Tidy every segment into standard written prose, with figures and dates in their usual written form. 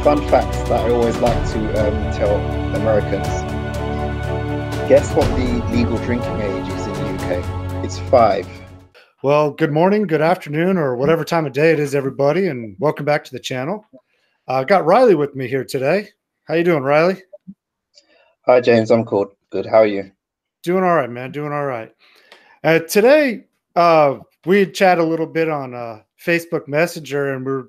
fun facts that I always like to tell Americans. Guess what the legal drinking age is in the UK? It's 5. Well, good morning, good afternoon, or whatever time of day it is, everybody, and welcome back to the channel. I got Riley with me here today. How you doing, Riley? Hi, James. I'm good. Good. How are you? Doing all right, man. Doing all right. Today, we had chatted a little bit on Facebook Messenger, and we're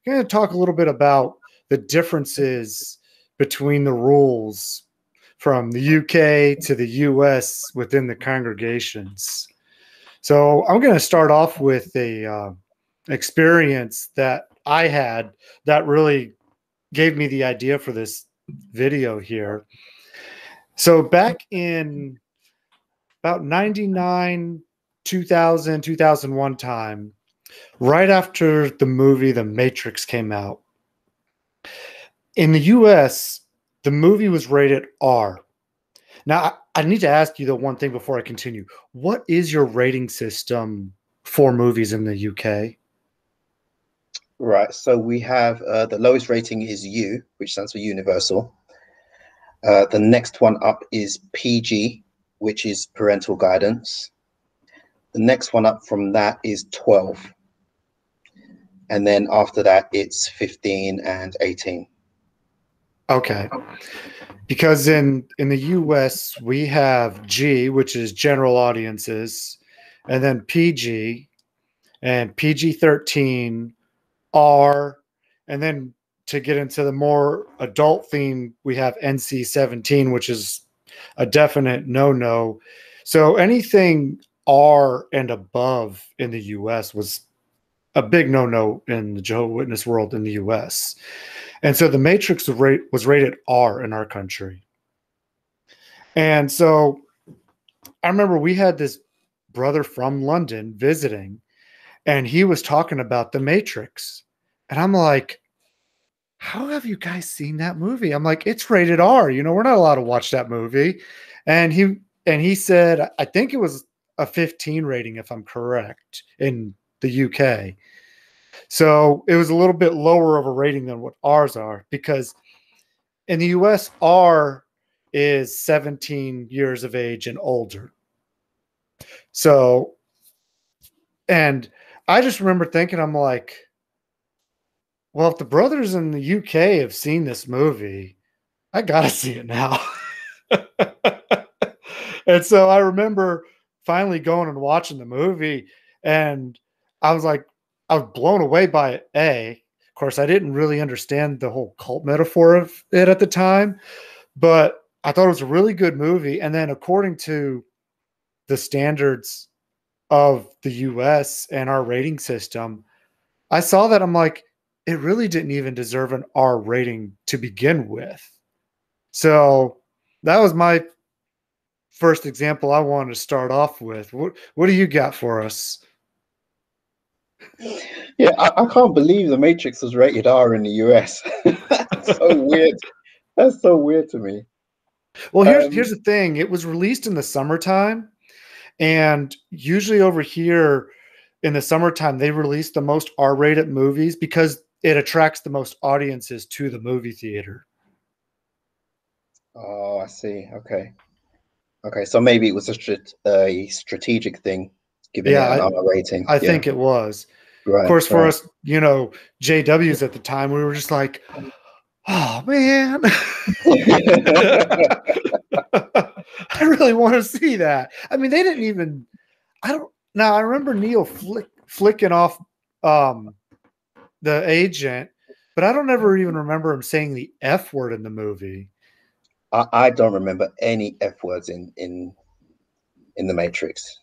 going to talk a little bit about the differences between the rules from the UK to the US within the congregations. So I'm going to start off with a experience that I had that really gave me the idea for this video here. So back in about 99, 2000, 2001 time, right after the movie The Matrix came out, in the US, the movie was rated R. Now, I need to ask you the one thing before I continue. What is your rating system for movies in the UK? Right. So we have the lowest rating is U, which stands for Universal. The next one up is PG, which is parental guidance. The next one up from that is 12. And then after that, it's 15 and 18. Okay. Because in the US, we have G, which is general audiences, and then PG, and PG-13, R, and then to get into the more adult theme, we have NC-17, which is a definite no-no. So anything R and above in the US was a big no-no in the Jehovah's Witness world in the US. And so The Matrix was rated R in our country. And so I remember we had this brother from London visiting, and he was talking about The Matrix. And I'm like, how have you guys seen that movie? I'm like, it's rated R. You know, we're not allowed to watch that movie. And he said, I think it was a 15 rating, if I'm correct, in the UK. So it was a little bit lower of a rating than what ours are, because in the US, R is 17 years of age and older. So, and I just remember thinking, I'm like, well, if the brothers in the UK have seen this movie, I gotta see it now. And so I remember finally going and watching the movie, and I was like, I was blown away by it. Of course, I didn't really understand the whole cult metaphor of it at the time, but I thought it was a really good movie. And then according to the standards of the US and our rating system, I saw that, I'm like, it really didn't even deserve an R rating to begin with. So that was my first example I wanted to start off with. What do you got for us? Yeah, I can't believe The Matrix was rated R in the US. That's so weird. That's so weird to me. Well, here's the thing. It was released in the summertime, and usually over here in the summertime, they release the most R-rated movies because it attracts the most audiences to the movie theater. Oh, I see. Okay. Okay, so maybe it was a strategic thing, giving it an R rating. I think it was. Right. Of course, for us, you know, JWs at the time, we were just like, oh, man. I really want to see that. I mean, they didn't even, I remember Neil flicking off the agent, but I don't ever even remember him saying the F word in the movie. I don't remember any F words in The Matrix.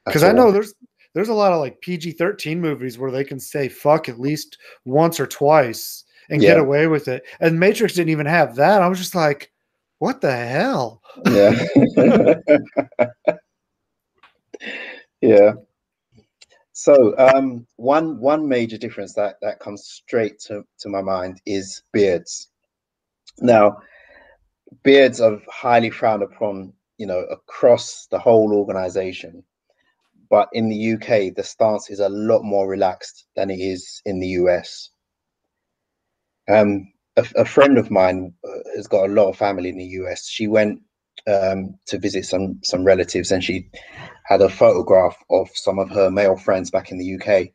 Because I know there's a lot of like PG-13 movies where they can say fuck at least once or twice and get away with it. And Matrix didn't even have that. I was just like, what the hell? Yeah. Yeah. So one major difference that comes straight to my mind is beards. Now, beards are highly frowned upon, you know, across the whole organization. But in the UK, the stance is a lot more relaxed than it is in the US. a friend of mine has got a lot of family in the US. She went to visit some relatives, and she had a photograph of some of her male friends back in the UK,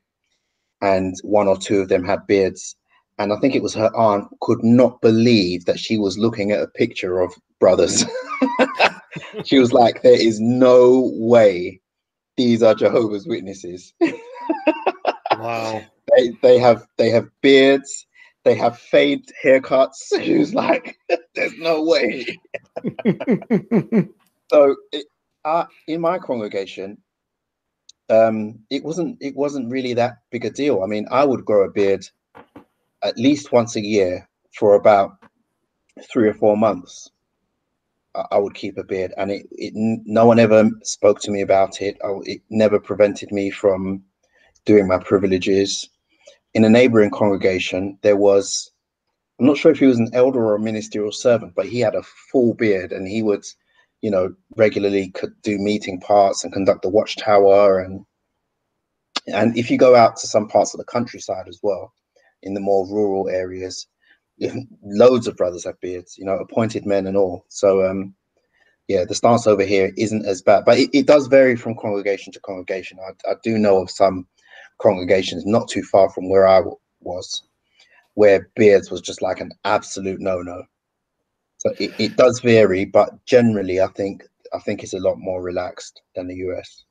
and one or two of them had beards. And I think it was her aunt could not believe that she was looking at a picture of brothers. She was like, "There is no way these are Jehovah's Witnesses." Wow. They have beards. They have fade haircuts. She was like, "There's no way." So in my congregation, it wasn't really that big a deal. I mean, I would grow a beard at least once a year for about 3 or 4 months. I would keep a beard, and no one ever spoke to me about it. It never prevented me from doing my privileges. In a neighboring congregation, there was, I'm not sure if he was an elder or a ministerial servant, but he had a full beard, and he would, regularly could do meeting parts and conduct the watchtower. And if you go out to some parts of the countryside as well, in the more rural areas, loads of brothers have beards, appointed men and all. So, yeah, the stance over here isn't as bad, but it does vary from congregation to congregation. I do know of some congregations not too far from where I was, where beards was just like an absolute no-no. So it does vary, but generally, I think it's a lot more relaxed than the US.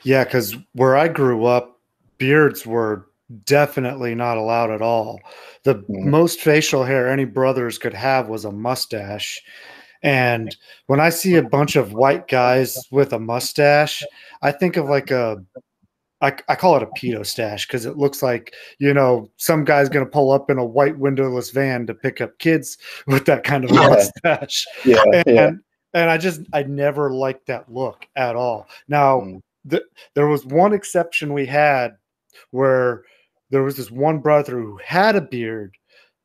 Yeah, because where I grew up, beards were definitely not allowed at all. The most facial hair any brothers could have was a mustache. And when I see a bunch of white guys with a mustache, I think of like I call it a pedo stash, because it looks like, some guy's going to pull up in a white windowless van to pick up kids with that kind of mustache. Yeah, yeah. And I never liked that look at all. Now, there was one exception we had where there was this one brother who had a beard.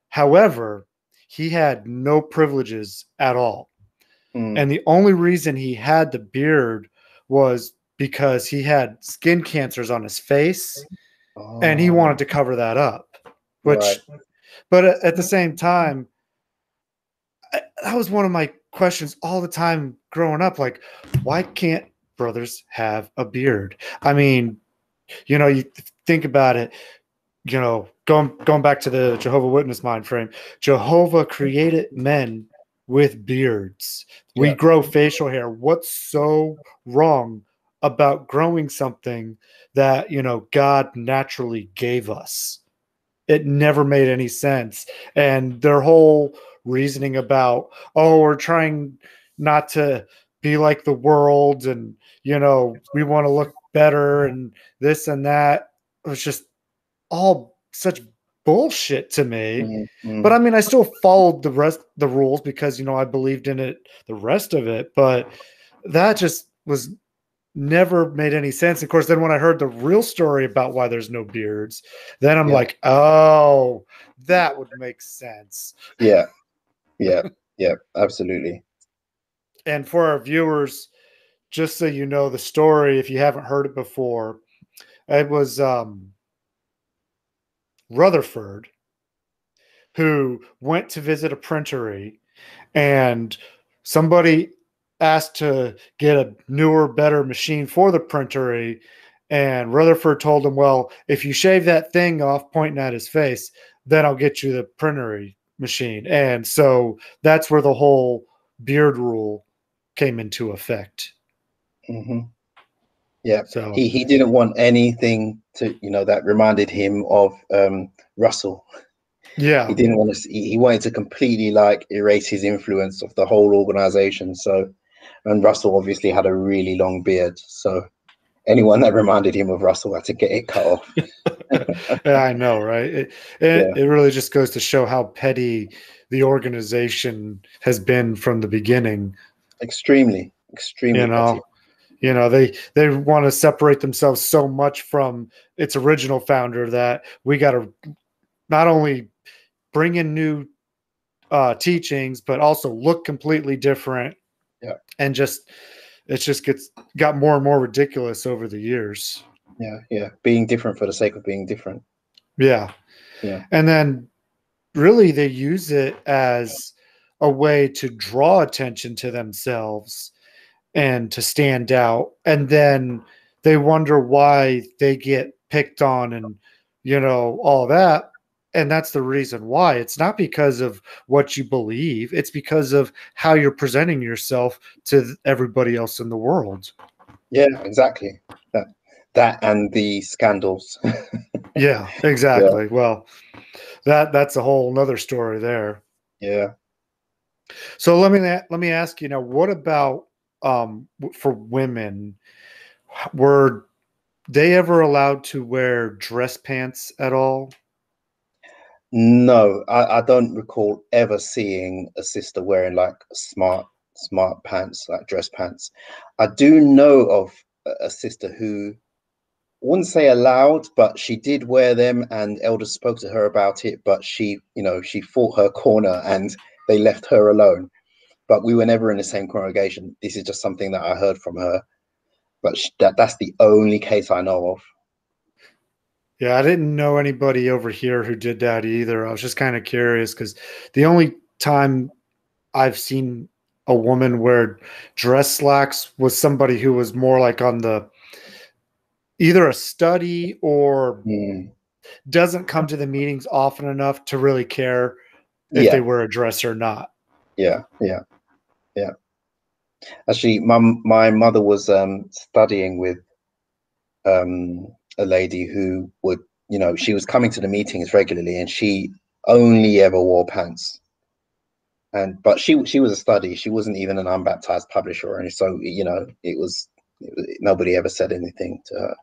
However, he had no privileges at all. And the only reason he had the beard was because he had skin cancers on his face, and he wanted to cover that up. But at the same time, that was one of my questions all the time growing up. Like, why can't brothers have a beard? I mean, you think about it, going back to the Jehovah Witness mind frame, Jehovah created men with beards. We grow facial hair. What's so wrong about growing something that, God naturally gave us? It never made any sense. And their whole reasoning about, we're trying not to be like the world, and, we want to look better and this and that, it was just all such bullshit to me. But I mean, I still followed the rules because, I believed in it, the rest of it, but that just was never made any sense. Of course, then when I heard the real story about why there's no beards, then I'm like, oh, that would make sense. Yeah, absolutely. And for our viewers, just so you know the story, if you haven't heard it before, it was Rutherford who went to visit a printery, and somebody asked to get a newer, better machine for the printery. And Rutherford told him, well, if you shave that thing off pointing at his face, then I'll get you the printery machine. And so that's where the whole beard rule came into effect. Yeah. So he didn't want anything to, that reminded him of Russell. Yeah. He didn't want to. He wanted to completely erase his influence of the whole organization. So, and Russell obviously had a really long beard. So, anyone that reminded him of Russell had to get it cut off. Yeah, I know, right? It really just goes to show how petty the organization has been from the beginning. Extremely petty. They want to separate themselves so much from its original founder that we got to not only bring in new teachings, but also look completely different. Yeah. And it just got more and more ridiculous over the years. Yeah. Being different for the sake of being different. Yeah. Yeah. And then really they use it as a way to draw attention to themselves and to stand out. And then they wonder why they get picked on and, all that. And that's the reason why. It's not because of what you believe. It's because of how you're presenting yourself to everybody else in the world. Yeah, exactly. That and the scandals. Yeah, exactly. Well, that's a whole nother story there. Yeah. So let me ask you now, what about for women? Were they ever allowed to wear dress pants at all? No, I don't recall ever seeing a sister wearing like smart pants, like dress pants. I do know of a sister who wouldn't say allowed, but she did wear them, and elders spoke to her about it, but she fought her corner and they left her alone. But we were never in the same congregation. This is just something that I heard from her, but that's the only case I know of. Yeah, I didn't know anybody over here who did that either. I was just kind of curious because the only time I've seen a woman wear dress slacks was somebody who was more like on the either a study or Mm. doesn't come to the meetings often enough to really care if they Yeah, wear a dress or not. yeah, yeah, yeah. Actually, my mother was studying with a lady who would, she was coming to the meetings regularly, and she only ever wore pants. But she was a study. She wasn't even an unbaptized publisher or anything. So nobody ever said anything to her.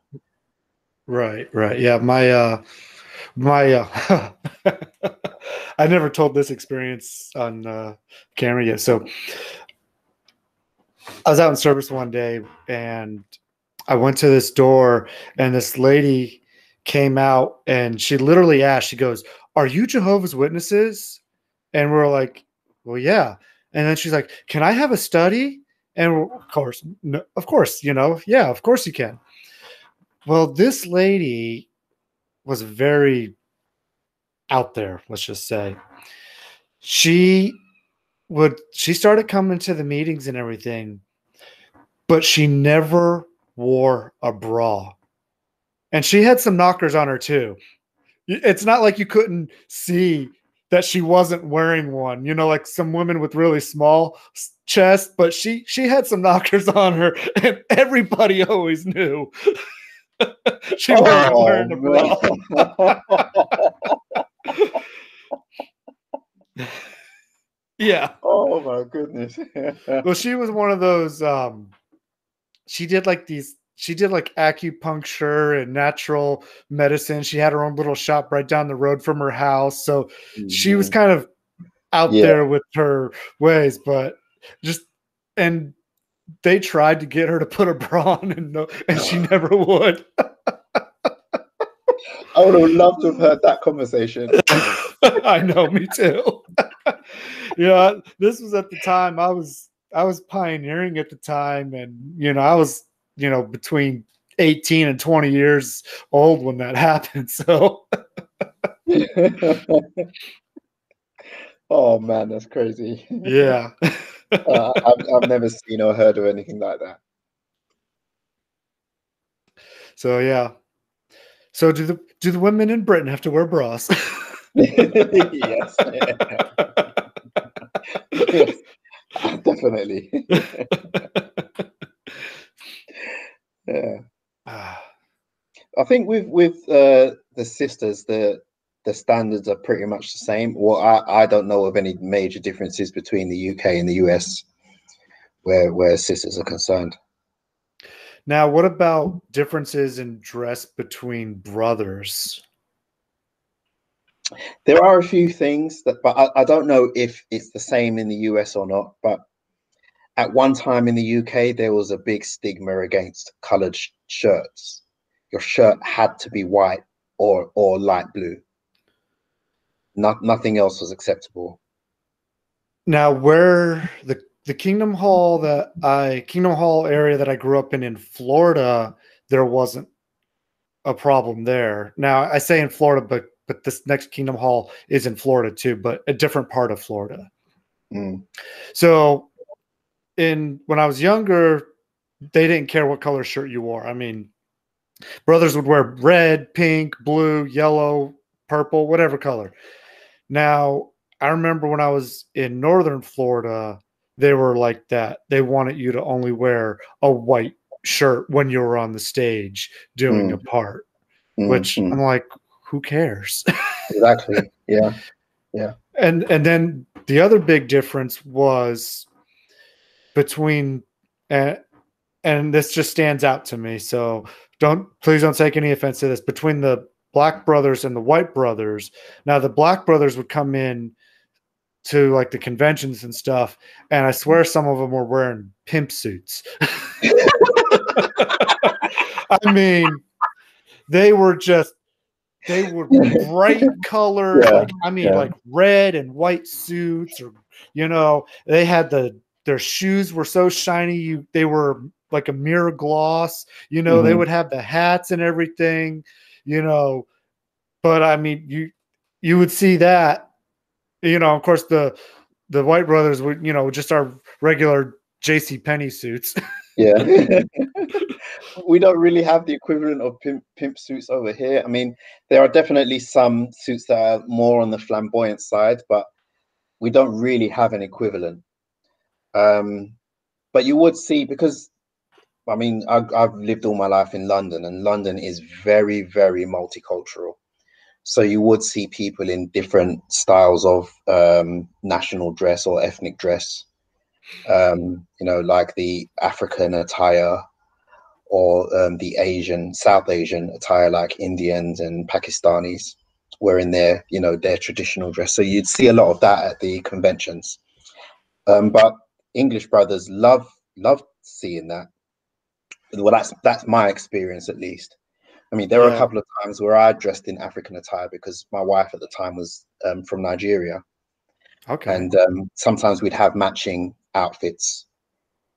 Right. Yeah, my I never told this experience on camera yet. So I was out in service one day and I went to this door and this lady came out and she literally asked, she goes, "Are you Jehovah's Witnesses?" And we're like, "Well, yeah." And then she's like, "Can I have a study?" And of course, no, of course, yeah, of course you can. Well, this lady was very out there, let's just say. She she started coming to the meetings and everything, but she never wore a bra. And she had some knockers on her too. It's not like you couldn't see that she wasn't wearing one, like some women with really small chest, but she had some knockers on her and everybody always knew she wasn't Oh wearing a bra. Yeah. oh my goodness. Well, she was one of those she did like acupuncture and natural medicine. She had her own little shop right down the road from her house. So she was kind of out Yeah. there with her ways, but just and they tried to get her to put a bra on and she never would. I would have loved to have heard that conversation. I know, me too. Yeah, this was at the time I was pioneering at the time, and I was between 18 and 20 years old when that happened. So Oh man, that's crazy. yeah. I've never seen or heard of anything like that. So yeah. So do the women in Britain have to wear bras? Yes. Yes, definitely. Yeah. I think with the sisters, the standards are pretty much the same. Well, I don't know of any major differences between the UK and the US where sisters are concerned. Now, what about differences in dress between brothers? There are a few things but I don't know if it's the same in the US or not. But at one time in the UK, there was a big stigma against coloured shirts. Your shirt had to be white or light blue. Nothing else was acceptable. Now, where the Kingdom Hall area that I grew up in Florida, there wasn't a problem there. Now, I say in Florida, but but this next Kingdom Hall is in Florida too, but a different part of Florida. Mm. So when I was younger, they didn't care what color shirt you wore. I mean, brothers would wear red, pink, blue, yellow, purple, whatever color. Now, I remember when I was in northern Florida, they were like that. They wanted you to only wear a white shirt when you were on the stage doing a part, which I'm like, who cares? Exactly. Yeah. Yeah. And then the other big difference was between, and this just stands out to me. So please don't take any offense to this. Between the black brothers and the white brothers. Now the black brothers would come in to like the conventions and stuff, and I swear some of them were wearing pimp suits. I mean, they were bright colors, like red and white suits, or they had their shoes were so shiny, they were like a mirror gloss, they would have the hats and everything, but I mean, you would see that, of course the white brothers would, just our regular JC Penney suits. Yeah. We don't really have the equivalent of pimp suits over here. I mean, there are definitely some suits that are more on the flamboyant side, but we don't really have an equivalent. But you would see, because I mean, I've lived all my life in London, and London is very, very multicultural. So you would see people in different styles of national dress or ethnic dress, like the African attire, or the South Asian attire, like Indians and Pakistanis wearing their traditional dress. So you'd see a lot of that at the conventions. But English brothers love seeing that. Well, that's my experience, at least. I mean, there were a couple of times where I dressed in African attire because my wife at the time was from Nigeria. Okay. And sometimes we'd have matching outfits,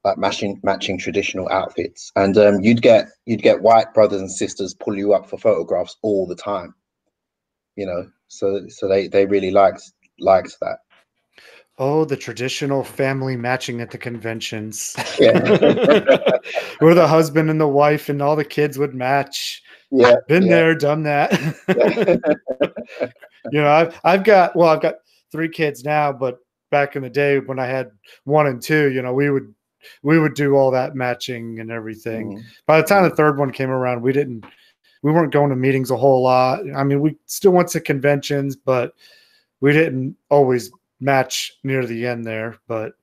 like matching traditional outfits, and you'd get white brothers and sisters pull you up for photographs all the time. So they really liked that. Oh, the traditional family matching at the conventions. Yeah. Where the husband and the wife and all the kids would match. Yeah. Been there, done that. I've got 3 kids now, but back in the day when I had 1 and 2, we would do all that matching and everything. By the time the 3rd one came around, we weren't going to meetings a whole lot. I mean, we still went to conventions, but we didn't always match near the end there. But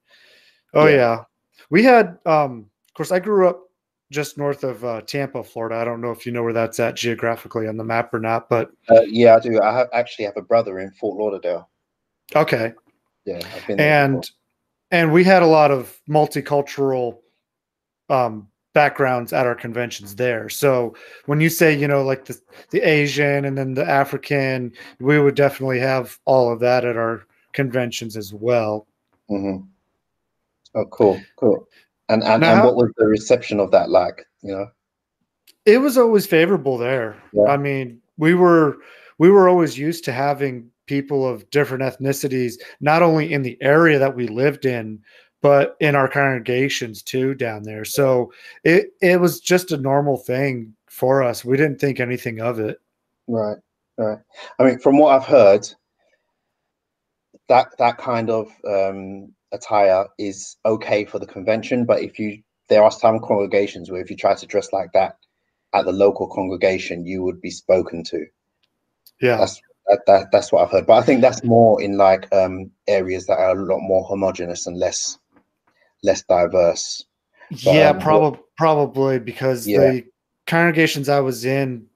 we had of course I grew up just north of Tampa, Florida. I don't know if you know where that's at geographically on the map or not, but yeah, I do. I actually have a brother in Fort Lauderdale. Okay. Yeah, I've been there and we had a lot of multicultural backgrounds at our conventions there. So when you say, like the Asian and then the African, we would definitely have all of that at our conventions as well. Mm-hmm. Oh, cool. And what was the reception of that like? It was always favorable there. Yeah. I mean, we were always used to having people of different ethnicities, not only in the area that we lived in, but in our congregations too down there. So it was just a normal thing for us. We didn't think anything of it. Right. I mean, from what I've heard, that kind of attire is okay for the convention, but there are some congregations where if you try to dress like that at the local congregation, you would be spoken to. Yeah. That's what I've heard. But I think that's more in like areas that are a lot more homogenous and less diverse. But, probably because the congregations I was in,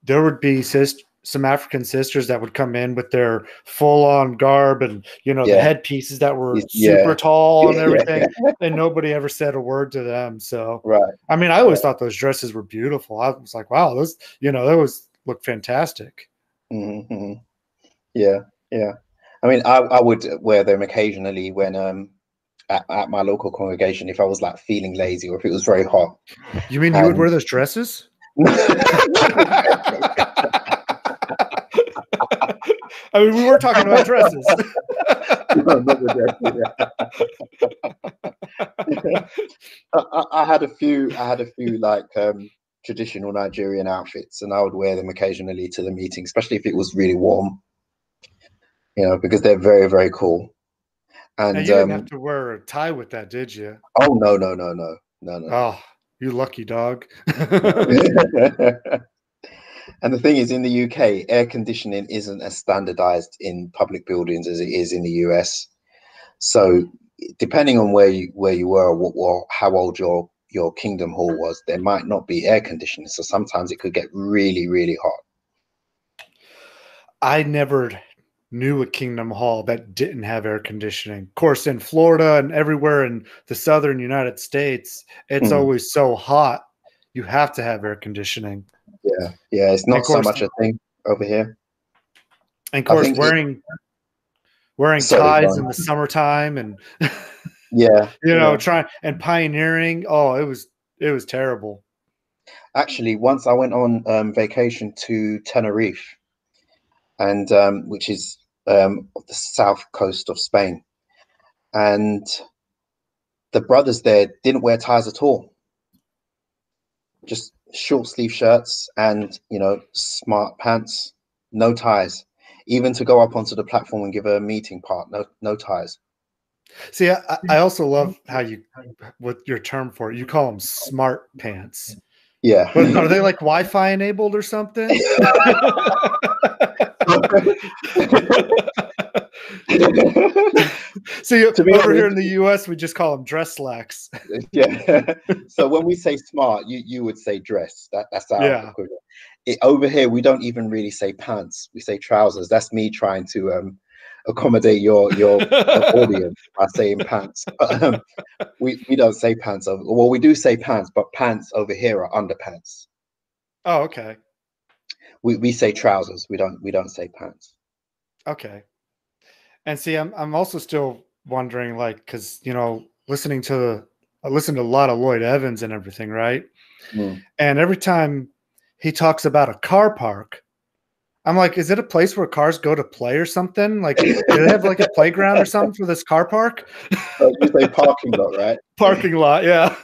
there would be some African sisters that would come in with their full-on garb and the headpieces that were super tall and everything, and nobody ever said a word to them. So I mean, I always thought those dresses were beautiful. I was like, wow, those those look fantastic. Mm-hmm. Yeah. I mean, I would wear them occasionally when at my local congregation if I was like feeling lazy or if it was very hot. You mean you would wear those dresses? I mean, we were talking about dresses. No, not the dress, I had a few. Like traditional Nigerian outfits, and I would wear them occasionally to the meeting, especially if it was really warm. Because they're very, very cool. And now, you didn't have to wear a tie with that, did you? Oh no. Oh, you lucky dog. And the thing is, in the UK, air conditioning isn't as standardized in public buildings as it is in the US. So, depending on where you were, or how old your kingdom hall was, there might not be air conditioning. So sometimes it could get really, really hot. I never knew a kingdom hall that didn't have air conditioning. Of course, in Florida and everywhere in the southern United States, it's always so hot. You have to have air conditioning. Yeah. It's not so much a thing over here. And of course, wearing ties in the summertime and trying and pioneering. Oh, it was terrible. Actually, once I went on vacation to Tenerife, and which is the south coast of Spain, and the brothers there didn't wear ties at all. Just short sleeve shirts and smart pants, no ties. Even to go up onto the platform and give a meeting part, no ties. See, I also love how with your term for it, you call them smart pants. Yeah. But are they like Wi-Fi enabled or something? See, over here in the US, we just call them dress slacks. Yeah. So when we say smart, you would say dress. That's our equivalent. Over here, we don't even really say pants. We say trousers. That's me trying to accommodate your audience by saying pants. But, we don't say pants over. Well, we do say pants, but pants over here are underpants. Oh, okay. We say trousers. We don't say pants. Okay. And see, I'm also still wondering, like, because I listen to a lot of Lloyd Evans and everything, right? And every time he talks about a car park, I'm like, is it a place where cars go to play or something? Like, do they have like a playground or something for this car park? You say parking lot, right? Parking lot, yeah.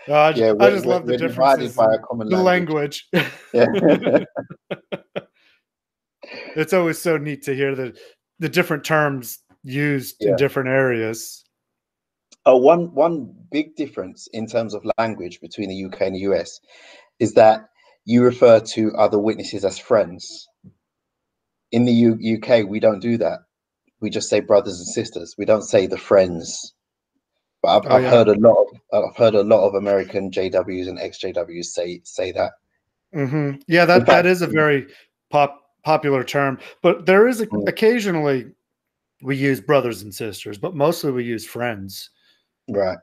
I just love the differences in the language. It's always so neat to hear the different terms used in different areas. Oh, one big difference in terms of language between the UK and the US is that you refer to other witnesses as friends. In the UK, we don't do that. We just say brothers and sisters. We don't say the friends. But I've heard a lot of American JWs and XJWs say that. Mm-hmm. Yeah, that is a very popular term. But there is occasionally we use brothers and sisters, but mostly we use friends. Right.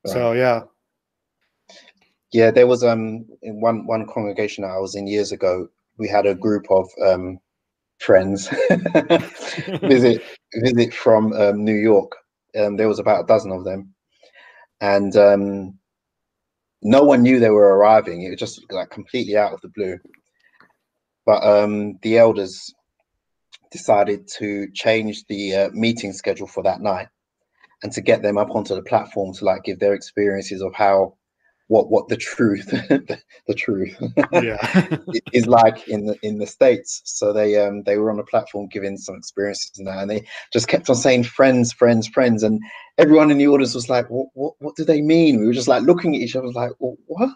So yeah. There was in one congregation that I was in years ago, we had a group of friends visit from New York. There was about a dozen of them, and no one knew they were arriving. It was just like completely out of the blue. But the elders decided to change the meeting schedule for that night, and to get them up onto the platform to like give their experiences of how what the truth the truth is like in the States. So they were on the platform giving some experiences and they just kept on saying friends, and everyone in the audience was like, what do they mean? We were just like looking at each other like, what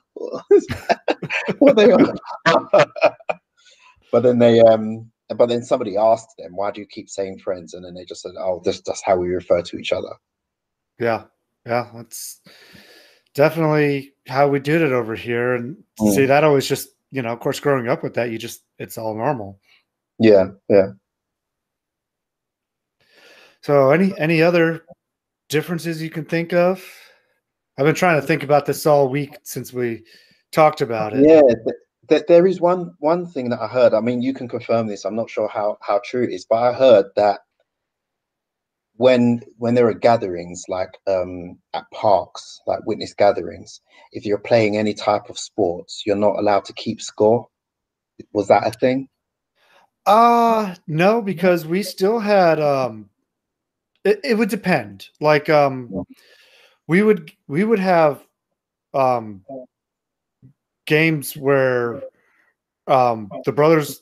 what they are. But then somebody asked them, why do you keep saying friends? And then they just said, oh, that's how we refer to each other. Yeah, that's definitely how we did it over here. And see, that always just, of course, growing up with that, it's all normal. Yeah. So any other differences you can think of? I've been trying to think about this all week since we talked about it. Yeah, there is one thing that I heard. I mean, you can confirm this. I'm not sure how true it is, but I heard that when there are gatherings like at parks, like witness gatherings, if you're playing any type of sports, you're not allowed to keep score. Was that a thing? No, because we still had it would depend. Like we would have um games where the brothers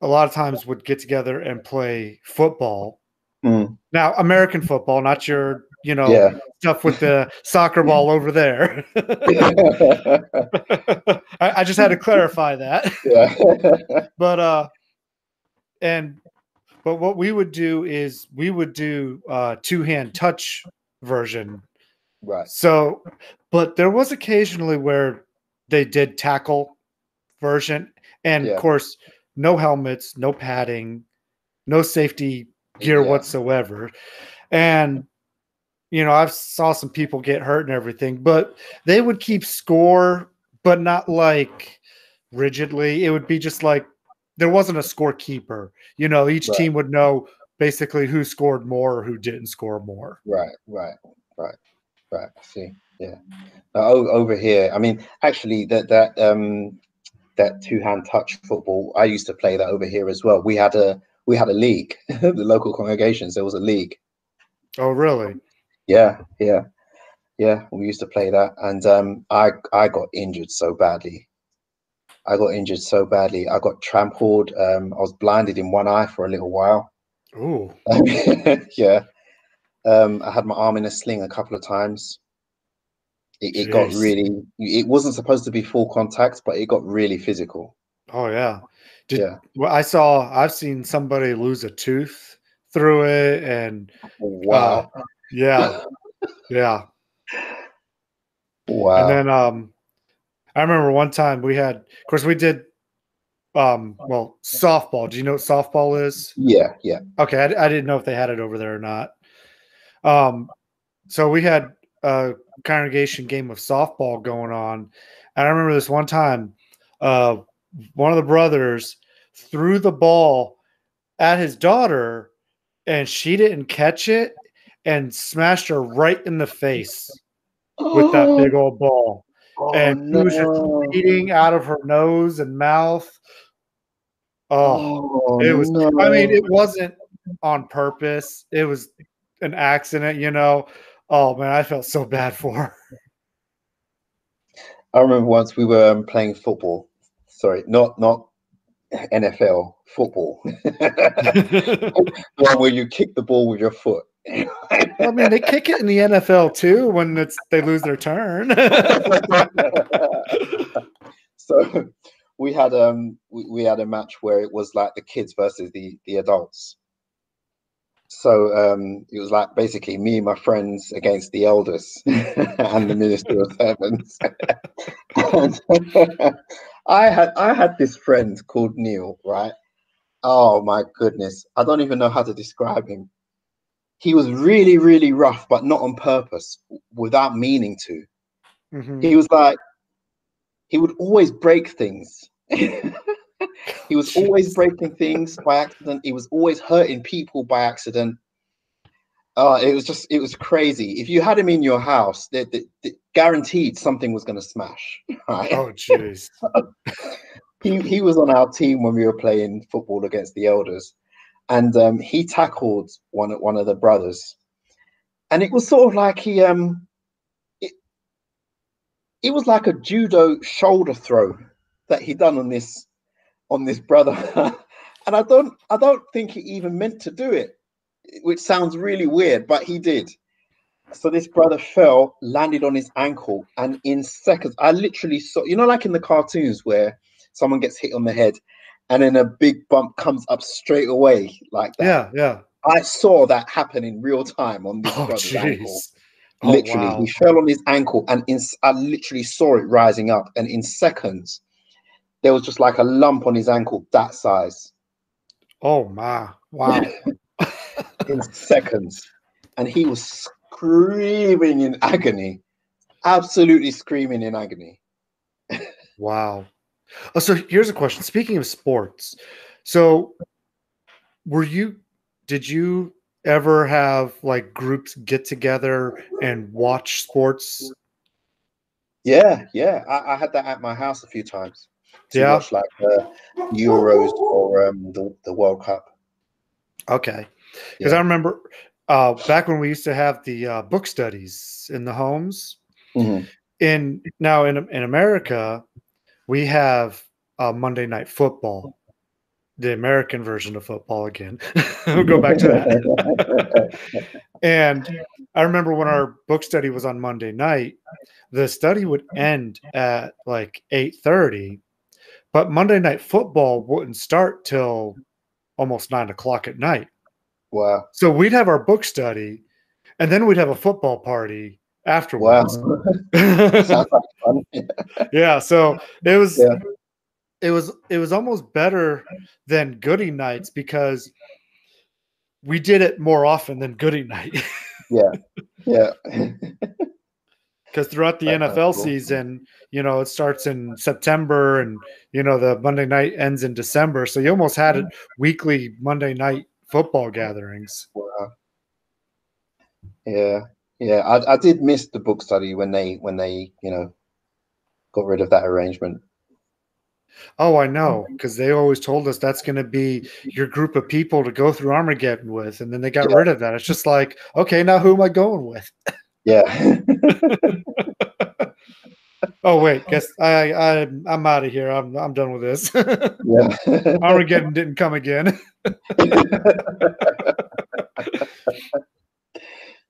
a lot of times would get together and play football. Mm. Now, American football, not your, Yeah. stuff with the soccer ball over there. I just had to clarify that. Yeah. But but what we would do is we would do two-hand touch version. Right. So, but there was occasionally where they did tackle version, and of Yeah. course, no helmets, no padding, no safety gear Yeah. whatsoever. And I've saw some people get hurt and everything, but they would keep score, but not like rigidly. It would be just like there wasn't a scorekeeper. Each Right. team would know basically who scored more or who didn't score more. Right. Right. Right. Right. I see. Yeah. Over here, I mean, actually, that two-hand touch football, I used to play that over here as well. We had a league, the local congregations. There was a league. Oh, really? Yeah. Yeah. Yeah. We used to play that, and I got injured so badly. I got trampled. I was blinded in one eye for a little while. Oh, Yeah. I had my arm in a sling a couple of times. It got jeez. really. It wasn't supposed to be full contact, but it got really physical. Oh, yeah. Yeah. Well, I've seen somebody lose a tooth through it, and Wow. yeah, yeah. And Wow. then I remember one time we had, of course, we did well, softball. Do you know what softball is? Yeah. Yeah. Okay, I didn't know if they had it over there or not. So we had a congregation game of softball going on, and I remember this one time, uh, one of the brothers threw the ball at his daughter, and she didn't catch it, and smashed her right in the face with that big old ball, Oh and she was just no. bleeding out of her nose and mouth. Oh, Oh it was. I mean, no. it wasn't on purpose. It was an accident. Oh man, I felt so bad for her. I remember once we were playing football. Sorry, not NFL football. The one where you kick the ball with your foot. Well, I mean, they kick it in the NFL too when they lose their turn. So we had a match where it was like the kids versus the adults. So it was like basically me and my friends against the elders and the minister of heavens. And I had this friend called Neil, right? Oh my goodness, I don't even know how to describe him. He was really, really rough, but not on purpose, without meaning to. Mhm. He was like, he would always break things. He was always Jeez. breaking things by accident. He was always hurting people by accident. It was crazy. If you had him in your house, guaranteed something was going to smash. Right? Oh, jeez. He was on our team when we were playing football against the elders, and he tackled one of the brothers, and it was sort of like it, it was like a judo shoulder throw that he done on this brother, and I don't think he even meant to do it, which sounds really weird, but he did. So this brother fell, landed on his ankle, and in seconds, I literally saw, like in the cartoons where someone gets hit on the head and then a big bump comes up straight away like that. Yeah, yeah. I saw that happen in real time on this Oh, brother's ankle. jeez. Oh, Literally, he wow. fell on his ankle, and I literally saw it rising up, and in seconds, there was just like a lump on his ankle that size. Oh, my. Wow. In seconds, and he was screaming in agony, absolutely screaming in agony. Wow. Oh, so here's a question. Speaking of sports, so did you ever have like groups get together and watch sports? Yeah, yeah. I had that at my house a few times to Yeah. watch like Euros or the World Cup. Okay. Because I Yeah. remember back when we used to have the book studies in the homes. Mhm. In America, we have Monday Night Football, the American version of football again. We'll go back to that. And I remember when our book study was on Monday night, the study would end at like 8:30, but Monday Night Football wouldn't start till almost 9 o'clock at night. Wow. So we'd have our book study, and then we'd have a football party afterwards. Wow. Sounds like fun. Yeah, so Yeah. it was almost better than Goodie nights because we did it more often than Goodie night. Yeah. Yeah. Because throughout the That sounds NFL cool. season, it starts in September and the Monday night ends in December. So you almost had it weekly Monday night football gatherings. Wow. Yeah. Yeah. I did miss the book study when they got rid of that arrangement. Oh, I know, because they always told us that's going to be your group of people to go through Armageddon with, and then they got Yeah. rid of that. It's just like, okay, now who am I going with? Yeah. Oh wait, guess I'm out of here. I'm done with this. Yeah. Armageddon didn't come again.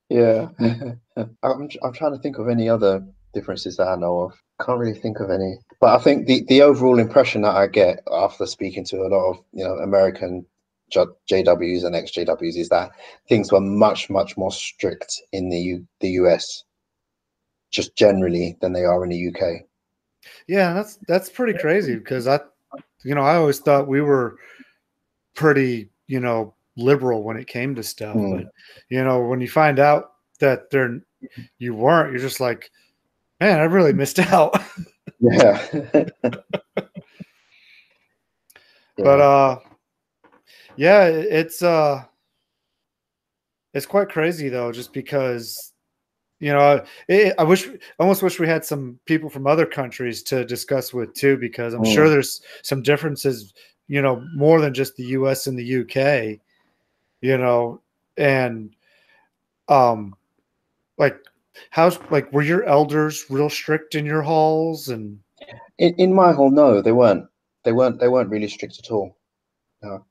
Yeah. I'm trying to think of any other differences that I know of. Can't really think of any. But I think the overall impression that I get after speaking to a lot of American JWs and XJWs is that things were much much more strict in the US just generally than they are in the UK. Yeah, that's pretty crazy because I always thought we were pretty, liberal when it came to stuff. But, Mm. when you find out that you weren't, you're just like, man, I really missed out. Yeah. But Yeah. yeah, it's quite crazy though, just because I almost wish we had some people from other countries to discuss with too, because I'm sure Mm. there's some differences, more than just the US and the UK, and um like were your elders real strict in your halls? And In my hall, no, they weren't. They weren't really strict at all. No.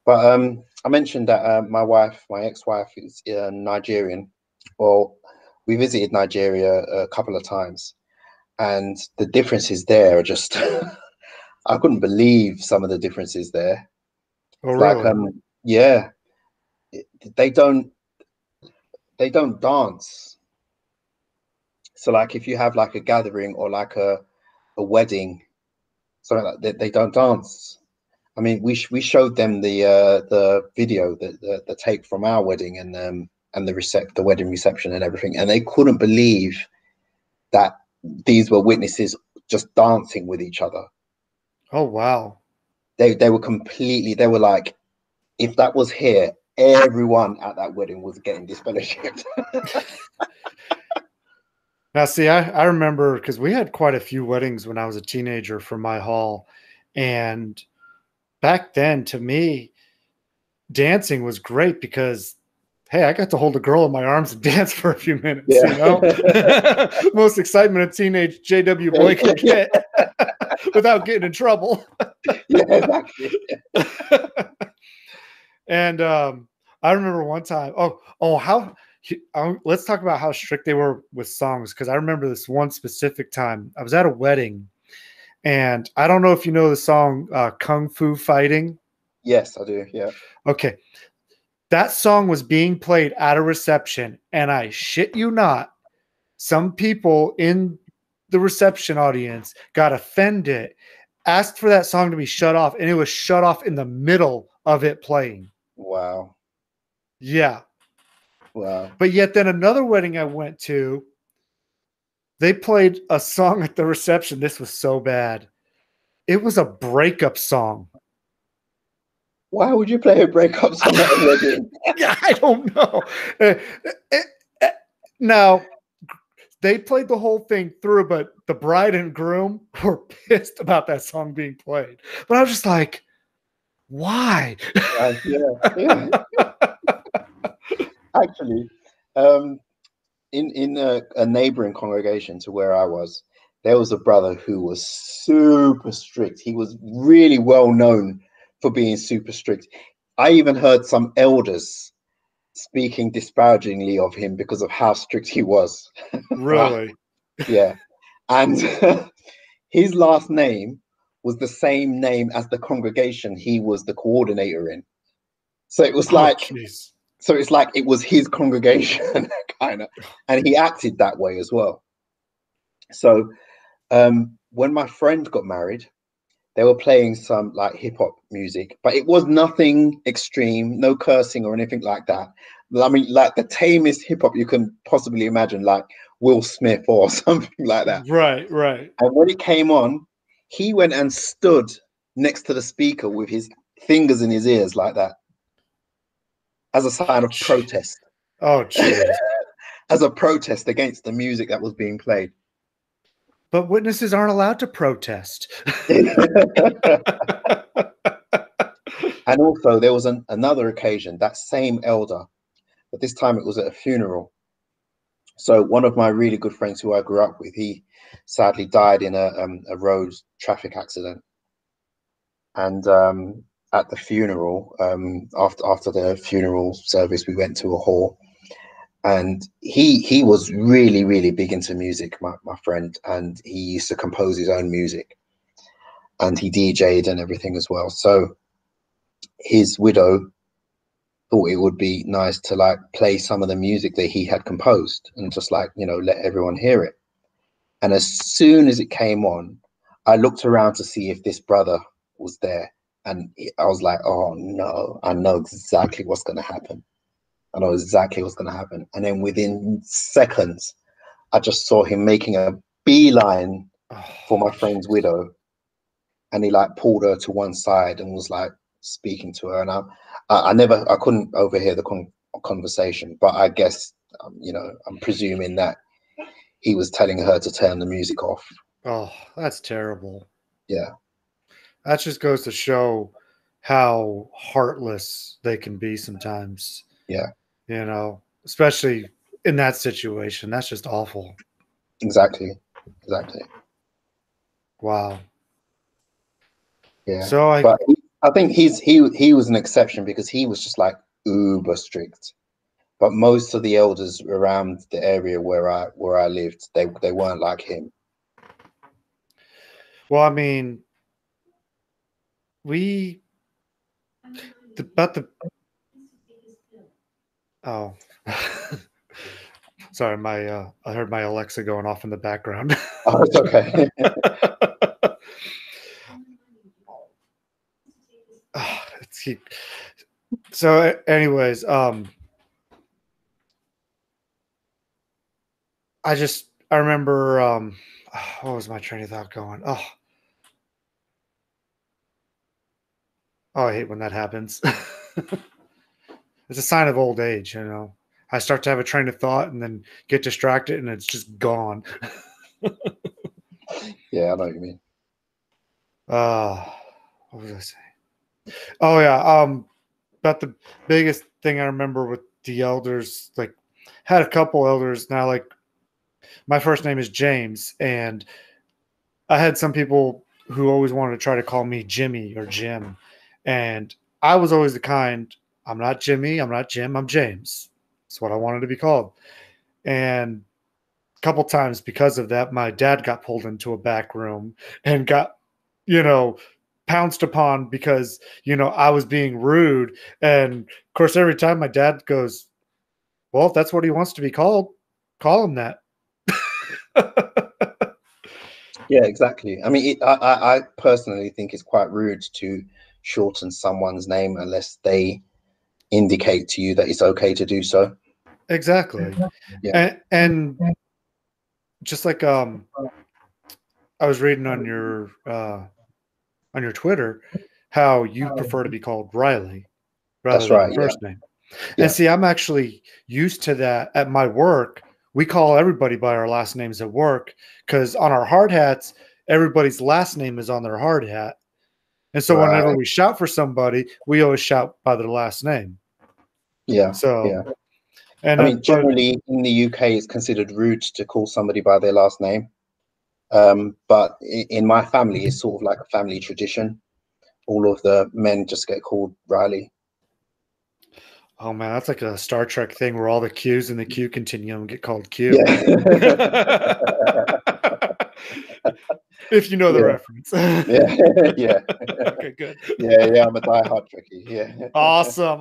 But I mentioned that my ex-wife is Nigerian. Well, we visited Nigeria a couple of times, and the differences there are just I couldn't believe some of the differences there. oh Like really? yeah, they don't they don't dance. So like if you have like a gathering or like a wedding, something like that, they don't dance. I mean, we showed them the video, the tape from our wedding and the wedding reception and everything, and they couldn't believe that these were witnesses just dancing with each other. Oh wow. They were completely. They were like, if that was here, everyone at that wedding was getting disfellowshipped. Now, see, I remember because we had quite a few weddings when I was a teenager from my hall. And back then, to me, dancing was great because, hey, I got to hold a girl in my arms and dance for a few minutes, Yeah. Most excitement a teenage JW boy could get without getting in trouble. Yeah, exactly. And I remember one time, let's talk about how strict they were with songs, because I remember this one specific time. I was at a wedding, and I don't know if you know the song Kung Fu Fighting. Yes, I do. Yeah. Okay. That song was being played at a reception, and I shit you not, some people in the reception audience got offended, asked for that song to be shut off, and it was shut off in the middle of it playing. Wow. Yeah. Wow. But yet then another wedding I went to, they played a song at the reception. This was so bad. It was a breakup song. Why would you play a breakup song at a wedding? Yeah, I don't know. Uh, uh, uh, Now, they played the whole thing through, but the bride and groom were pissed about that song being played. But I was just like, why? Yeah, yeah. Actually, um, in a neighboring congregation to where I was, there was a brother who was super strict. He was really well known for being super strict. I even heard some elders speaking disparagingly of him because of how strict he was. Right? Really? Yeah. And his last name was the same name as the congregation he was the coordinator in. So it was Oh, like, jeez. so it's like it was his congregation, kind of, and he acted that way as well. So when my friend got married, they were playing some like hip hop music, but it was nothing extreme, no cursing or anything like that. I mean, like the tamest hip hop you can possibly imagine, like Will Smith or something like that. Right, right. And when it came on, he went and stood next to the speaker with his fingers in his ears like that as a sign of protest, Oh, jeez. as a protest against the music that was being played. But witnesses aren't allowed to protest. And also, there was another occasion, that same elder, but this time it was at a funeral. So one of my really good friends who I grew up with, he sadly died in a road traffic accident. And at the funeral, after the funeral service, we went to a hall, and he was really big into music, my friend, and he used to compose his own music, and he DJ'd and everything as well. So his widow thought it would be nice to like play some of the music that he had composed and just like, you know, let everyone hear it. And as soon as it came on, I looked around to see if this brother was there. And I was like, oh no, I know exactly what's going to happen. I know exactly what's going to happen. And then within seconds, I just saw him making a beeline for my friend's widow. And he like pulled her to one side and was like speaking to her. And I couldn't overhear the conversation, but I guess, you know, I'm presuming that he was telling her to turn the music off. Oh, that's terrible. Yeah. That just goes to show how heartless they can be sometimes. Yeah. You know, especially in that situation. That's just awful. Exactly. Exactly. Wow. Yeah. So But I think he was an exception because he was just like uber strict. But most of the elders around the area where I lived, they weren't like him. well, I mean, we but the oh sorry, my I heard my Alexa going off in the background. Oh, it's okay. It's so anyways, I remember what was my train of thought going? Oh, I hate when that happens. It's a sign of old age, you know. I start to have a train of thought and then get distracted and it's just gone. Yeah, I know what you mean. Uh what was I saying? Oh yeah, about the biggest thing I remember with the elders, like had a couple elders now, like my first name is James, and I had some people who always wanted to try to call me Jimmy or Jim. And I was always the kind, I'm not Jimmy, I'm not Jim, I'm James. That's what I wanted to be called. And a couple times because of that, my dad got pulled into a back room and got, you know, pounced upon because, you know, I was being rude. And of course, every time my dad goes, well, if that's what he wants to be called, call him that. Yeah, exactly. I mean, I personally think it's quite rude to shorten someone's name unless they indicate to you that it's okay to do so. Exactly. Yeah. And just like I was reading on your Twitter, how you prefer to be called Riley rather That's than your right. first name. Yeah. And see, I'm actually used to that at my work. We call everybody by our last names at work because on our hard hats, everybody's last name is on their hard hat. And so Right. whenever we shout for somebody, we always shout by their last name. Yeah. So, Yeah. and I mean, generally in the UK, it's considered rude to call somebody by their last name. But in my family, it's sort of like a family tradition. All of the men just get called Riley. oh man, that's like a Star Trek thing where all the Qs in the Q continuum get called Q. Yeah. If you know the Yeah. reference. Yeah. Yeah. Okay, good. Yeah. I'm a diehard Trekkie. Yeah. Awesome.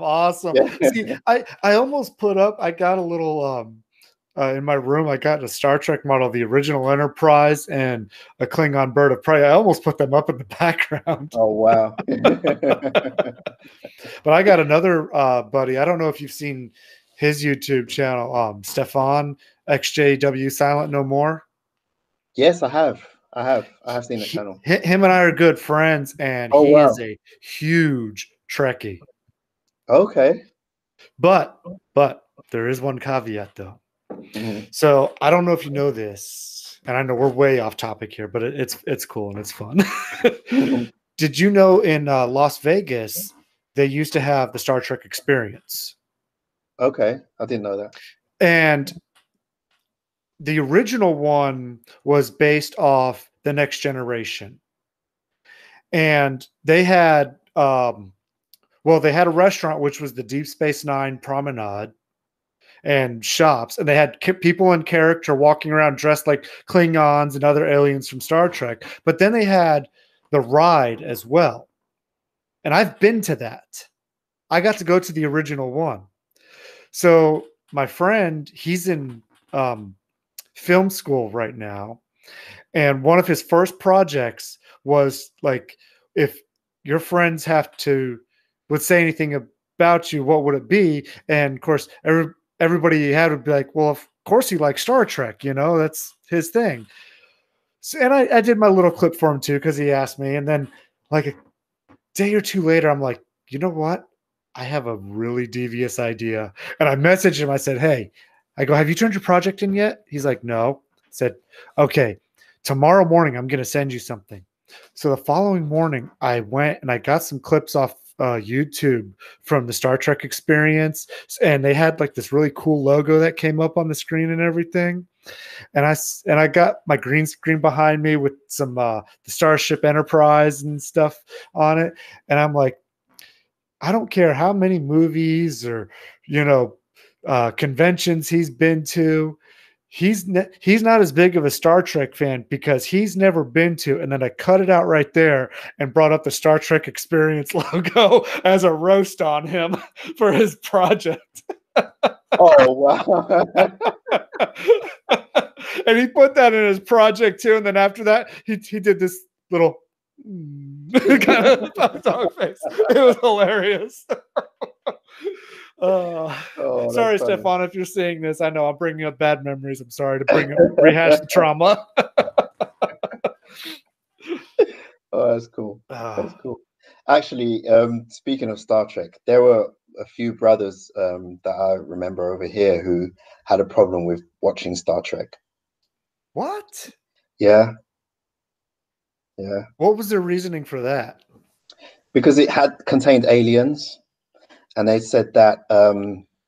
Yeah. See, I almost put up. I got a little in my room. I got a Star Trek model, the original Enterprise, and a Klingon bird of prey. I almost put them up in the background. Oh wow. But I got another buddy. I don't know if you've seen his YouTube channel, Stephajn, Exjw Silent No More. Yes, I have. I have seen the channel. Him and I are good friends, and Oh he wow. is a huge Trekkie. Okay. But there is one caveat though. Mm-hmm. So I don't know if you know this, and I know we're way off topic here, but it's cool and it's fun. Did you know in Las Vegas they used to have the Star Trek Experience? Okay, I didn't know that. And the original one was based off The Next Generation. And they had they had a restaurant which was the Deep Space Nine Promenade and shops, and they had people in character walking around dressed like Klingons and other aliens from Star Trek. But then they had the ride as well. And I've been to that. I got to go to the original one. So my friend, he's in film school right now. And one of his first projects was like, if your friends would say anything about you, what would it be? And of course, everybody he had would be like, well, of course he likes Star Trek, that's his thing. So, and I did my little clip for him too, because he asked me. And then like a day or two later, I'm like, you know what? I have a really devious idea. And I messaged him. I said, hey, I go, have you turned your project in yet? He's like, no. I said, okay, tomorrow morning, I'm going to send you something. So the following morning, I went and I got some clips off YouTube from the Star Trek Experience. And they had like this really cool logo that came up on the screen and everything. And I got my green screen behind me with some the Starship Enterprise and stuff on it. And I'm like, I don't care how many movies or, conventions he's been to. He's not as big of a Star Trek fan because he's never been to. And then I cut it out right there and brought up the Star Trek Experience logo as a roast on him for his project. Oh, wow. And he put that in his project too. And then after that, he did this little kind of dog face. It was hilarious. Sorry, Stephajn, if you're seeing this. I know I'm bringing up bad memories. I'm sorry to rehash the trauma. Oh, that's cool. That's cool. Actually, speaking of Star Trek, there were a few brothers that I remember over here who had a problem with watching Star Trek. What? Yeah. What was their reasoning for that? Because it had contained aliens, and they said that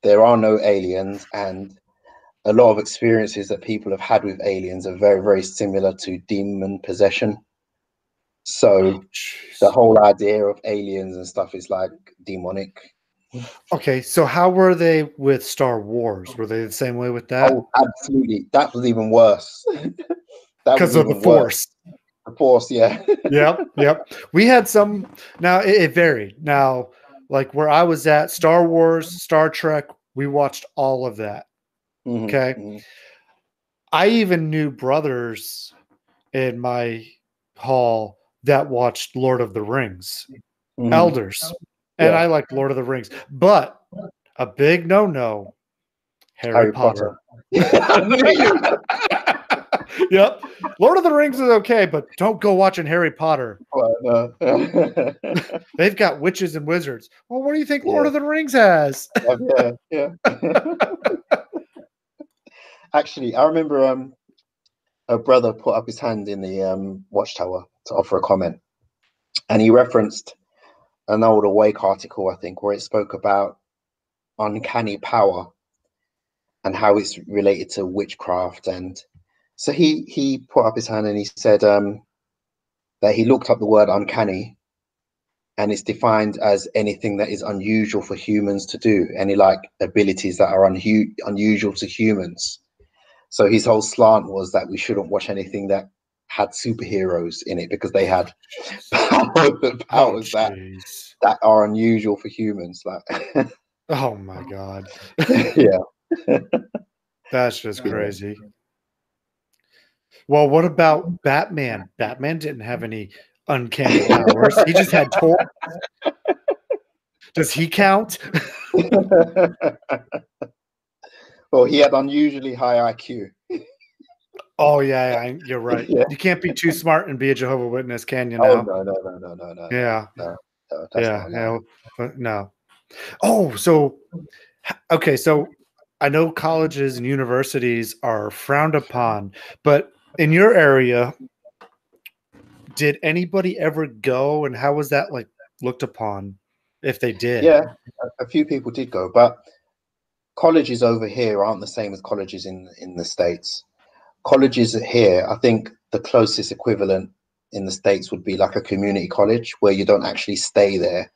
there are no aliens, and a lot of experiences that people have had with aliens are very, very similar to demon possession. So the whole idea of aliens and stuff is like demonic. Okay, so how were they with Star Wars? Were they the same way with that? Oh, absolutely. That was even worse. Because of the Force. The Force, yeah. Yep. We had some. Now it varied. Now, like where I was at, Star Wars, Star Trek, we watched all of that. Mm-hmm, okay. Mm-hmm. I even knew brothers in my hall that watched Lord of the Rings, elders. And I liked Lord of the Rings. But a big no-no, Harry Potter. Yep. Lord of the Rings is okay, but don't go watching Harry Potter. Well, They've got witches and wizards. Well, what do you think Lord yeah, of the Rings has? yeah. Actually, I remember a brother put up his hand in the watchtower to offer a comment, and he referenced an old Awake article, I think, where it spoke about uncanny power and how it's related to witchcraft. And so he put up his hand and he said that he looked up the word uncanny, and it's defined as anything that is unusual for humans to do, any like abilities that are unusual to humans. So his whole slant was that we shouldn't watch anything that had superheroes in it because they had powers that are unusual for humans. Like, oh my God. yeah, That's just crazy. Well, what about Batman? Batman didn't have any uncanny powers. He just had toys. Does he count? Well, he had unusually high IQ. Oh yeah, you're right. Yeah. You can't be too smart and be a Jehovah's Witness, can you? Oh Now? no. Yeah, No, that's not allowed. no. Oh, so okay, so I know colleges and universities are frowned upon, but in your area, did anybody ever go, and how was that like looked upon, if they did? Yeah, a few people did go, but colleges over here aren't the same as colleges in the States. Colleges here, I think the closest equivalent in the States would be like a community college where you don't actually stay there.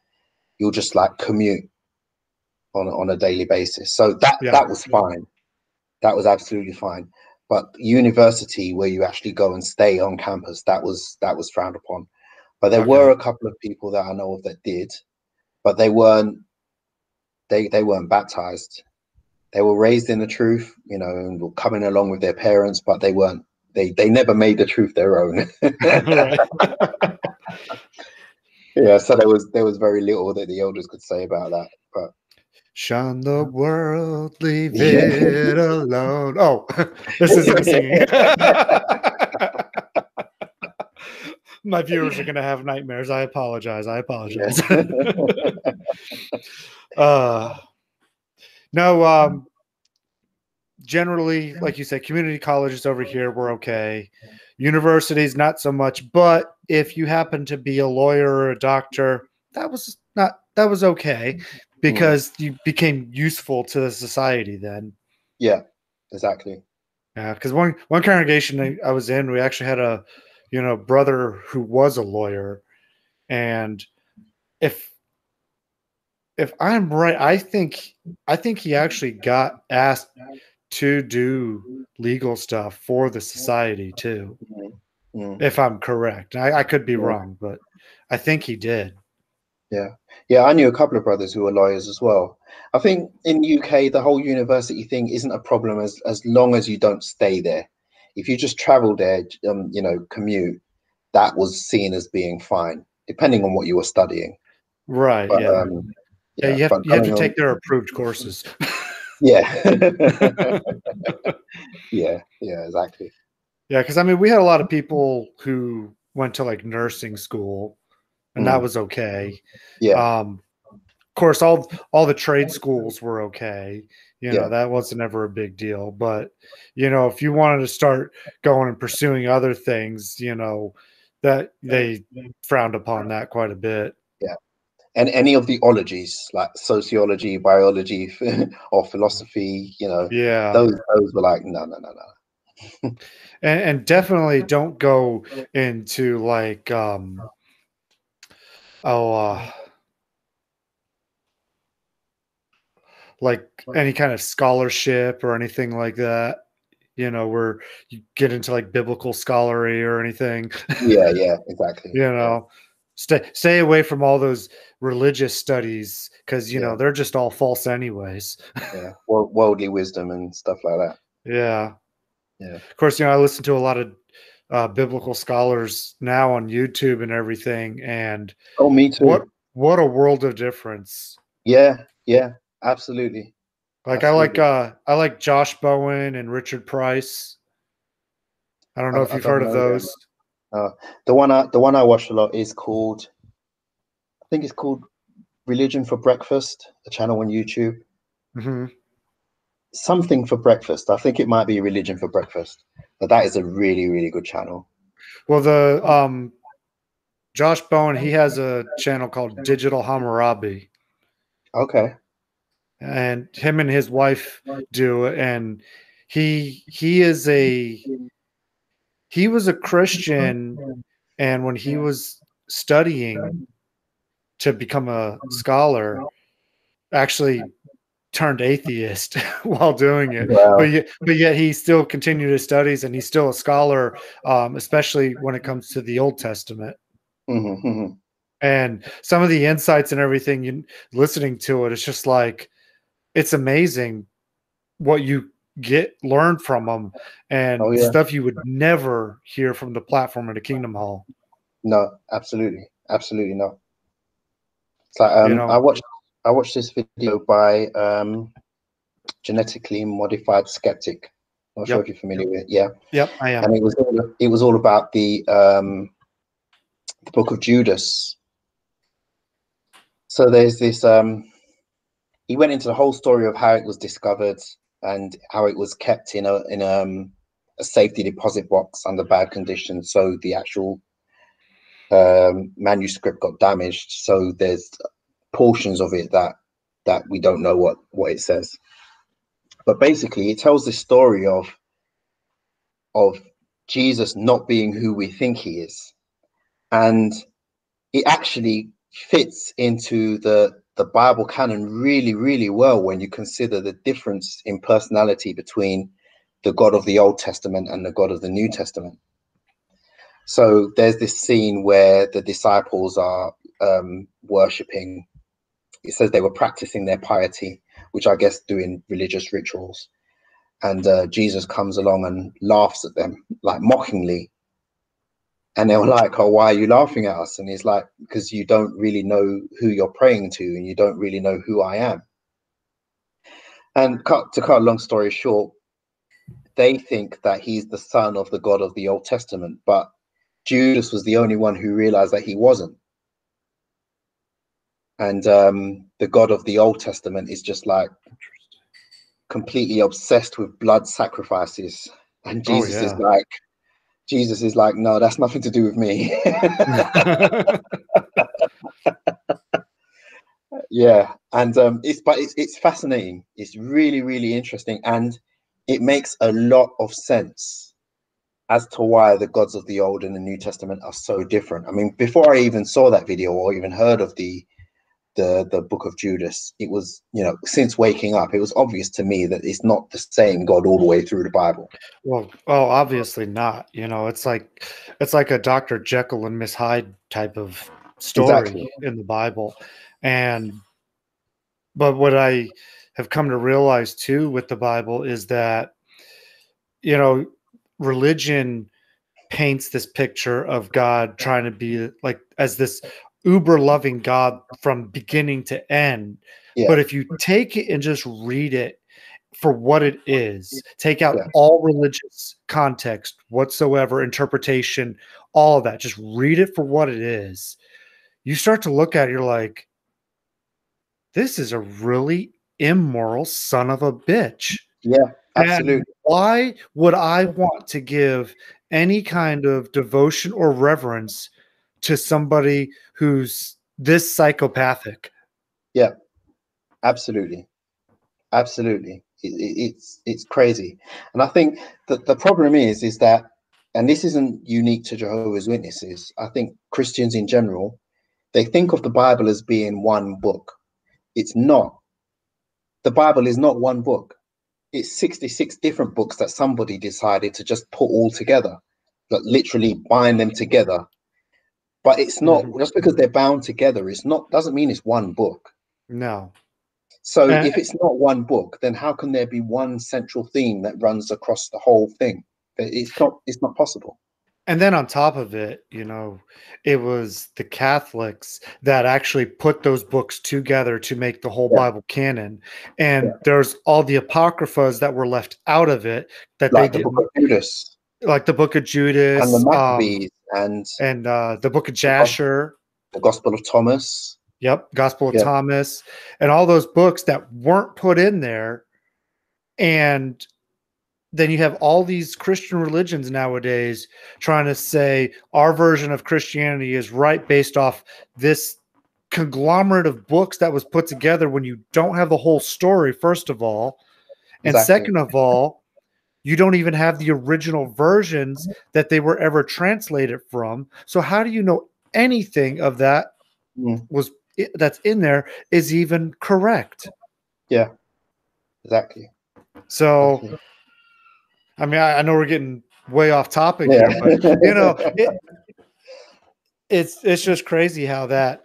You'll just like commute on a daily basis. So that was fine. That was absolutely fine. But university where you actually go and stay on campus, that was frowned upon. But there were a couple of people that I know of that did, but they weren't baptized. They were raised in the truth, you know, and were coming along with their parents, but they weren't. They never made the truth their own. Yeah, so there was very little that the elders could say about that. But shun the world, leave it alone. Oh, this isn't a singing. My viewers are going to have nightmares. I apologize. No, generally, like you said, community colleges over here were okay. Universities, not so much. But if you happen to be a lawyer or a doctor, that was okay because you became useful to the society then. Yeah, exactly. Yeah, because one congregation I was in, we actually had a brother who was a lawyer, and if I'm right, I think he actually got asked to do legal stuff for the society too. If I'm correct. I could be wrong, but I think he did. Yeah, I knew a couple of brothers who were lawyers as well. I think in the UK the whole university thing isn't a problem as long as you don't stay there. If you just travel there, you know, commute, that was seen as being fine, depending on what you were studying. Right. But, yeah. You have to take their approved courses. Yeah. Yeah, exactly. Yeah, because I mean, we had a lot of people who went to like nursing school, and that was okay. Yeah. Of course, all the trade schools were okay. You know, that wasn't ever a big deal. But if you wanted to start going and pursuing other things, that they frowned upon that quite a bit. Yeah. And any of the ologies like sociology, biology, or philosophy, those were like no. And definitely don't go into like like any kind of scholarship or anything like that, where you get into like biblical scholarly or anything. Yeah, exactly. Stay away from all those religious studies because they're just all false anyways. Yeah, worldly wisdom and stuff like that. Yeah. Yeah. Of course, I listen to a lot of biblical scholars now on YouTube and everything, and me too. What a world of difference. Yeah, absolutely. Like absolutely. I like Josh Bowen and Richard Price. I don't know if I you've don't heard of know them. those. Uh, the one I watch a lot is called, I think it's called Religion for Breakfast, a channel on YouTube. Hmm. Something for breakfast. I think it might be Religion for Breakfast, but that is a really, really good channel. Well, the Josh Bowen, he has a channel called Digital Hammurabi, Okay. and him and his wife do it. And he is a he was a Christian, and when he was studying to become a scholar, actually turned atheist while doing it. Wow. But yet he still continued his studies, and he's still a scholar, especially when it comes to the Old Testament. Hmm, hmm. And some of the insights and everything, you listening to it, it's just like it's amazing what you learn from them, Oh and yeah. stuff you would never hear from the platform at a Kingdom Hall. No, absolutely, absolutely not. It's like You know, I watched this video by genetically modified skeptic. Not sure if yep, you're familiar with it. Yeah, yep, I am. and it was all about the book of Judas. So there's this he went into the whole story of how it was discovered and how it was kept in a safety deposit box under bad conditions. So the actual manuscript got damaged. So there's portions of it that we don't know what it says. But basically, it tells this story of Jesus not being who we think he is, and it actually fits into the Bible canon really, really well when you consider the difference in personality between the God of the Old Testament and the God of the New Testament. So there's this scene where the disciples are worshipping. It says they were practicing their piety, which I guess doing religious rituals. And Jesus comes along and laughs at them, like mockingly. And they were like, "Oh, why are you laughing at us?" And he's like, "Because you don't really know who you're praying to, and you don't really know who I am." And to cut a long story short, they think that he's the son of the God of the Old Testament, but Judas was the only one who realized that he wasn't. And the God of the Old Testament is just like completely obsessed with blood sacrifices, and Oh Jesus is like, no, that's nothing to do with me. yeah. Yeah, and it's fascinating. It's really, really interesting, and it makes a lot of sense as to why the gods of the Old and the New Testament are so different. I mean, before I even saw that video or even heard of the book of Judas, it was, since waking up, it was obvious to me that it's not the same God all the way through the Bible. Well, oh, obviously not. It's like a Dr. Jekyll and Miss Hyde type of story Exactly. in the Bible. And but what I have come to realize too with the Bible is that, you know, religion paints this picture of God trying to be like as this uber loving God from beginning to end. Yeah. But if you take it and just read it for what it is, take out Yeah. all religious context whatsoever, interpretation, all of that, just read it for what it is. You start to look at it, you're like, this is a really immoral son of a bitch. Yeah. And Absolutely. why would I want to give any kind of devotion or reverence to somebody who's this psychopathic? Yeah. Absolutely. Absolutely. It's crazy. And I think that the problem is that, and this isn't unique to Jehovah's Witnesses, I think Christians in general, they think of the Bible as being one book. It's not. The Bible is not one book. It's 66 different books that somebody decided to just put all together, like literally bind them together. But it's not Mhm. just because they're bound together, it's not, doesn't mean it's one book. No. So And, if it's not one book, then how can there be one central theme that runs across the whole thing? It's not possible. and then on top of it, it was the Catholics that actually put those books together to make the whole Yeah, Bible canon. And yeah. there's all the apocryphas that were left out of it that they Like the book of didn't. Judas. like the Book of Judas, and the Maccabees, and the Book of Jasher. the Gospel of Thomas. Yep, Gospel of Yeah. Thomas, and all those books that weren't put in there. And then you have all these Christian religions nowadays trying to say our version of Christianity is right based off this conglomerate of books that was put together when you don't have the whole story, first of all. And Exactly. second of all, you don't even have the original versions that they were ever translated from. So how do you know anything of that that's in there is even correct? Yeah, exactly. So, Exactly. I mean, I know we're getting way off topic here, but you know, it's just crazy how that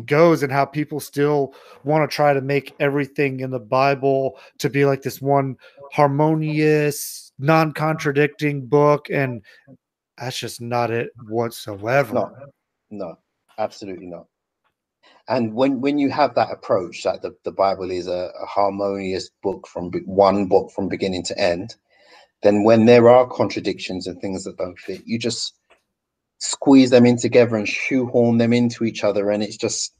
goes and how people still want to try to make everything in the Bible to be like this one harmonious, non-contradicting book, and that's just not it whatsoever. No, absolutely not. And when you have that approach that the Bible is a harmonious book one book from beginning to end, then when there are contradictions and things that don't fit, you just squeeze them in together and shoehorn them into each other, and it's just,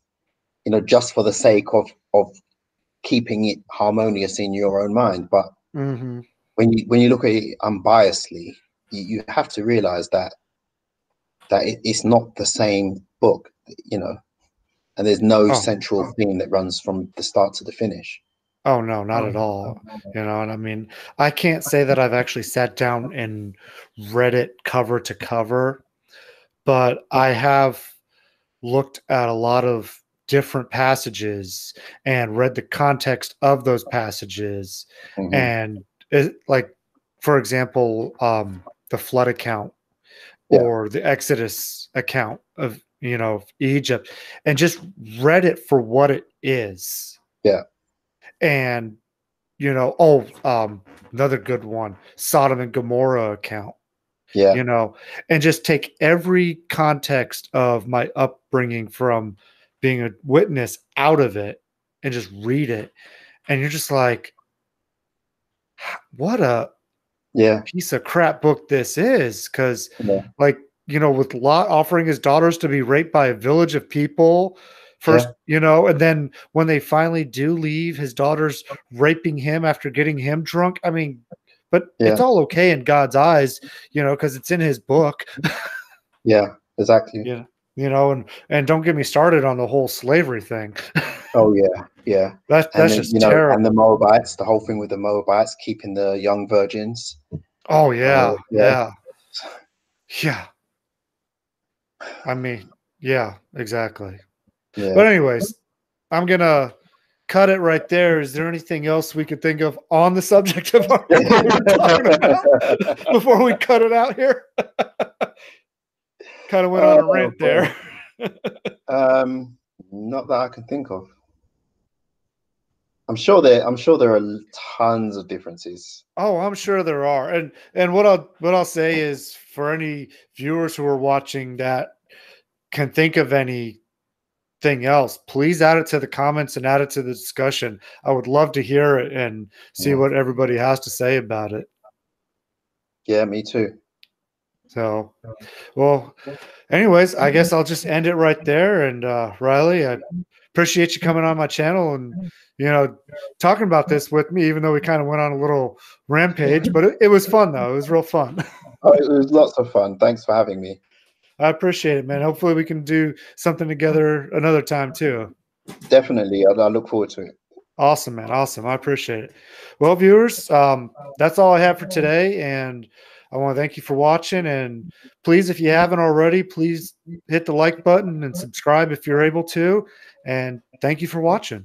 you know, just for the sake of keeping it harmonious in your own mind. But when you look at it unbiasedly, you have to realize that it's not the same book, you know, and there's no central theme that runs from the start to the finish. Oh, no, not at all. You know, and I mean, I can't say that I've actually sat down and read it cover to cover, but I have looked at a lot of different passages and read the context of those passages. And like, for example, the flood account or the Exodus account of, you know, Egypt, and just read it for what it is. Yeah. And, you know, another good one, Sodom and Gomorrah account. Yeah. You know, and just take every context of my upbringing from being a witness out of it and just read it. And you're just like, what a piece of crap book this is. Cause like, you know, with Lot offering his daughters to be raped by a village of people first, you know, and then when they finally do leave, his daughters raping him after getting him drunk. I mean, but it's all okay in God's eyes, you know, because it's in his book. Yeah, exactly. Yeah. You know, and don't get me started on the whole slavery thing. Oh yeah, yeah. That's just terrible. And the Moabites, the whole thing with the Moabites keeping the young virgins. Oh yeah, yeah. I mean, yeah, exactly. Yeah. But anyways, I'm gonna cut it right there. Is there anything else we could think of on the subject of what we're talking about before we cut it out here? Kind of went on a rant there. Not that I can think of. I'm sure there are tons of differences. Oh, I'm sure there are. And what I'll say is, for any viewers who are watching that can think of anything else, please add it to the comments and add it to the discussion. I would love to hear it and see what everybody has to say about it. Yeah, me too. So, well, anyways, I guess I'll just end it right there. And Riley, I appreciate you coming on my channel and, you know, talking about this with me, even though we kind of went on a little rampage, but it was fun though. It was real fun. Oh, it was lots of fun. Thanks for having me. I appreciate it, man. Hopefully we can do something together another time too. Definitely. I look forward to it. Awesome, man. Awesome. I appreciate it. Well, viewers, that's all I have for today. And I want to thank you for watching. And please, if you haven't already, please hit the like button and subscribe if you're able to. And thank you for watching.